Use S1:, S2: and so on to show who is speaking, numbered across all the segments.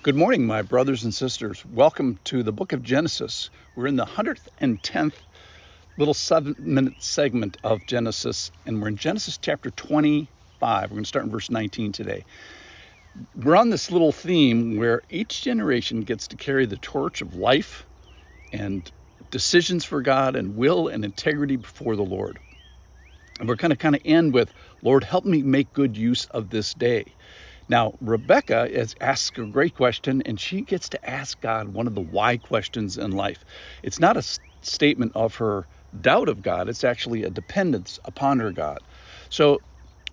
S1: Good morning, my brothers and sisters. Welcome to the book of Genesis. We're in the 110th little 7-minute segment of Genesis, and we're in Genesis chapter 25. We're going to start in verse 19 today. We're on this little theme where each generation gets to carry the torch of life and decisions for God and will and integrity before the Lord. And we're going to kind of end with, Lord, help me make good use of this day. Now, Rebekah has asked a great question, and she gets to ask God one of the why questions in life. It's not a statement of her doubt of God. It's actually a dependence upon her God. So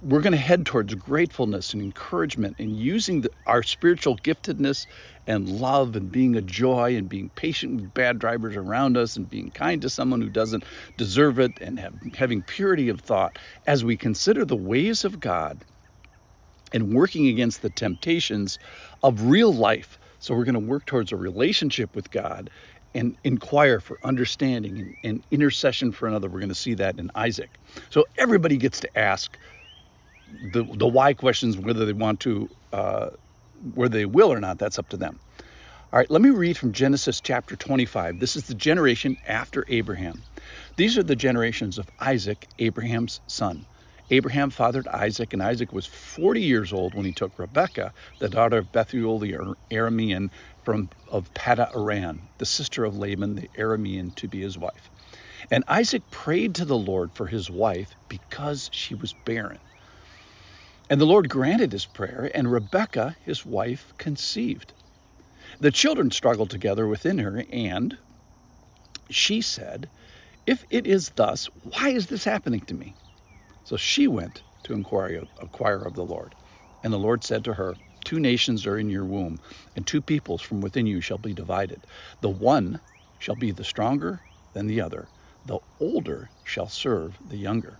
S1: we're going to head towards gratefulness and encouragement and using our spiritual giftedness and love and being a joy and being patient with bad drivers around us and being kind to someone who doesn't deserve it and having purity of thought as we consider the ways of God and working against the temptations of real life. So we're going to work towards a relationship with God and inquire for understanding and intercession for another. We're going to see that in Isaac. So everybody gets to ask the why questions, whether they want to, whether they will or not. That's up to them. All right, let me read from Genesis chapter 25. This is the generation after Abraham. These are the generations of Isaac, Abraham's son. Abraham fathered Isaac, and Isaac was 40 years old when he took Rebekah, the daughter of Bethuel the Aramean of Paddan Aram, the sister of Laban the Aramean, to be his wife. And Isaac prayed to the Lord for his wife because she was barren. And the Lord granted his prayer, and Rebekah, his wife, conceived. The children struggled together within her, and she said, "If it is thus, why is this happening to me?" So she went to inquire of the Lord. And the Lord said to her, "Two nations are in your womb, and two peoples from within you shall be divided. The one shall be the stronger than the other. The older shall serve the younger."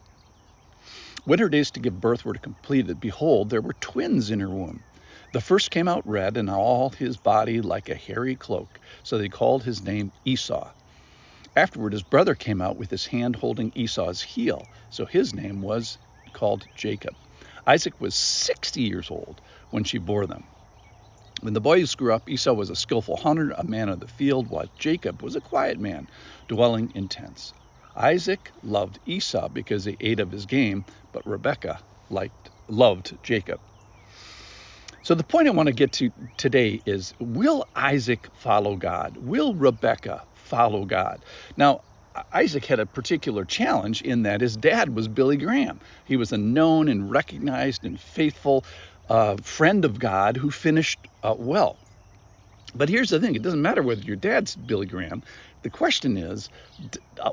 S1: When her days to give birth were completed, behold, there were twins in her womb. The first came out red, and all his body like a hairy cloak. So they called his name Esau. Afterward, his brother came out with his hand holding Esau's heel, so his name was called Jacob. Isaac was 60 years old when she bore them. When the boys grew up, Esau was a skillful hunter, a man of the field, while Jacob was a quiet man, dwelling in tents. Isaac loved Esau because he ate of his game, but Rebekah loved Jacob. So the point I want to get to today is, will Isaac follow God? Will Rebekah follow God? Now, Isaac had a particular challenge in that his dad was Billy Graham. He was a known and recognized and faithful friend of God who finished well. But here's the thing. It doesn't matter whether your dad's Billy Graham. The question is,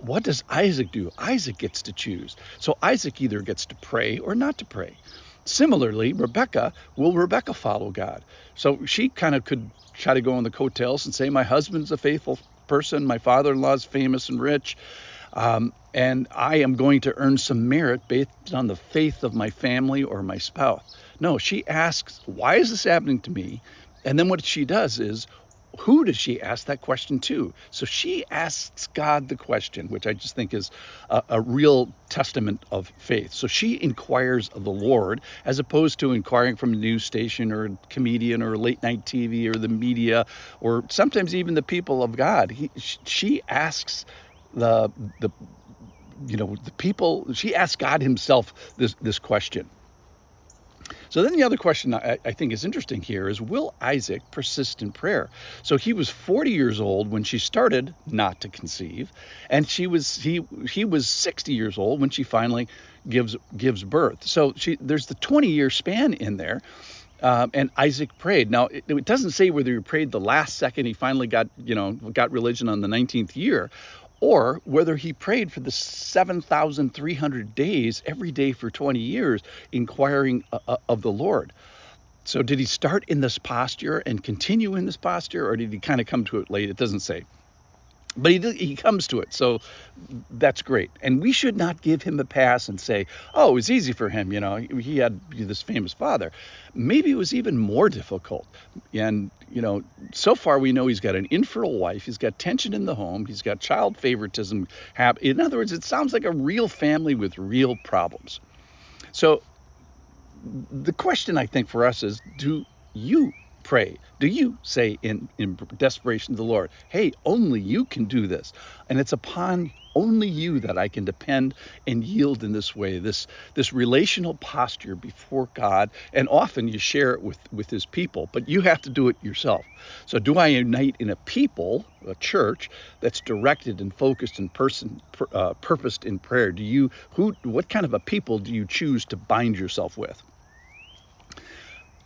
S1: what does Isaac do? Isaac gets to choose. So Isaac either gets to pray or not to pray. Similarly, will Rebekah follow God? So she kind of could try to go on the coattails and say, my husband's a faithful person, my father-in-law is famous and rich, and I am going to earn some merit based on the faith of my family or my spouse. No, she asks, why is this happening to me? And then what she does is, who does she ask that question to? So she asks God the question, which I just think is a real testament of faith. So she inquires of the Lord, as opposed to inquiring from a news station or a comedian or late night TV or the media, or sometimes even the people of God. She asks the people. She asks God himself this question. So then the other question I think is interesting here is, will Isaac persist in prayer? So he was 40 years old when she started not to conceive, and he was 60 years old when she finally gives birth. So there's the 20-year span in there, and Isaac prayed. Now it doesn't say whether he prayed the last second he finally got religion on the 19th year, or whether he prayed for the 7,300 days every day for 20 years, inquiring of the Lord. So did he start in this posture and continue in this posture, or did he kind of come to it late? It doesn't say. But he comes to it, so that's great. And we should not give him a pass and say, oh, it was easy for him, he had this famous father. Maybe it was even more difficult. And, so far we know he's got an infertile wife, he's got tension in the home, he's got child favoritism. In other words, it sounds like a real family with real problems. So the question I think for us is, do you pray? Do you say in desperation to the Lord, hey, only you can do this? And it's upon only you that I can depend and yield in this way, this relational posture before God. And often you share it with his people, but you have to do it yourself. So do I unite in a people, a church, that's directed and focused and purposed in prayer? What kind of a people do you choose to bind yourself with?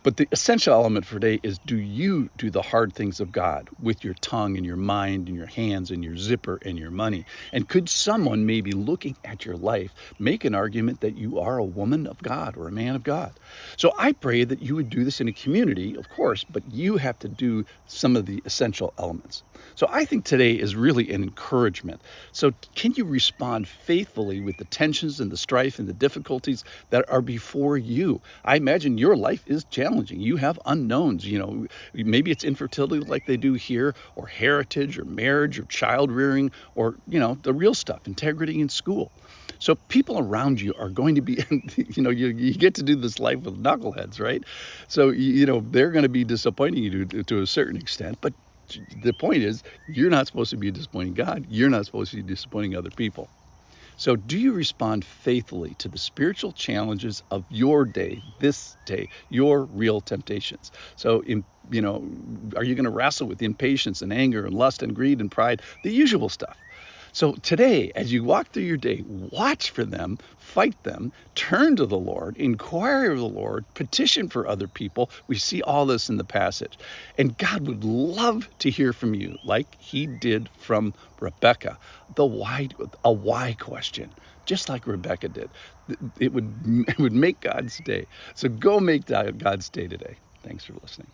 S1: But the essential element for today is, do you do the hard things of God with your tongue and your mind and your hands and your zipper and your money? And could someone maybe looking at your life make an argument that you are a woman of God or a man of God? So I pray that you would do this in a community, of course, but you have to do some of the essential elements. So I think today is really an encouragement. So can you respond faithfully with the tensions and the strife and the difficulties that are before you? I imagine your life is challenging. You have unknowns, maybe it's infertility like they do here, or heritage or marriage or child rearing, or, the real stuff, integrity in school. So people around you are going to be, you get to do this life with knuckleheads, right? So, they're going to be disappointing you to a certain extent, but the point is, you're not supposed to be disappointing God. You're not supposed to be disappointing other people. So do you respond faithfully to the spiritual challenges of your day, this day, your real temptations? So, are you going to wrestle with impatience and anger and lust and greed and pride, the usual stuff? So today, as you walk through your day, watch for them, fight them, turn to the Lord, inquire of the Lord, petition for other people. We see all this in the passage. And God would love to hear from you, like he did from Rebekah, a why question, just like Rebekah did. It would make God's day. So go make God's day today. Thanks for listening.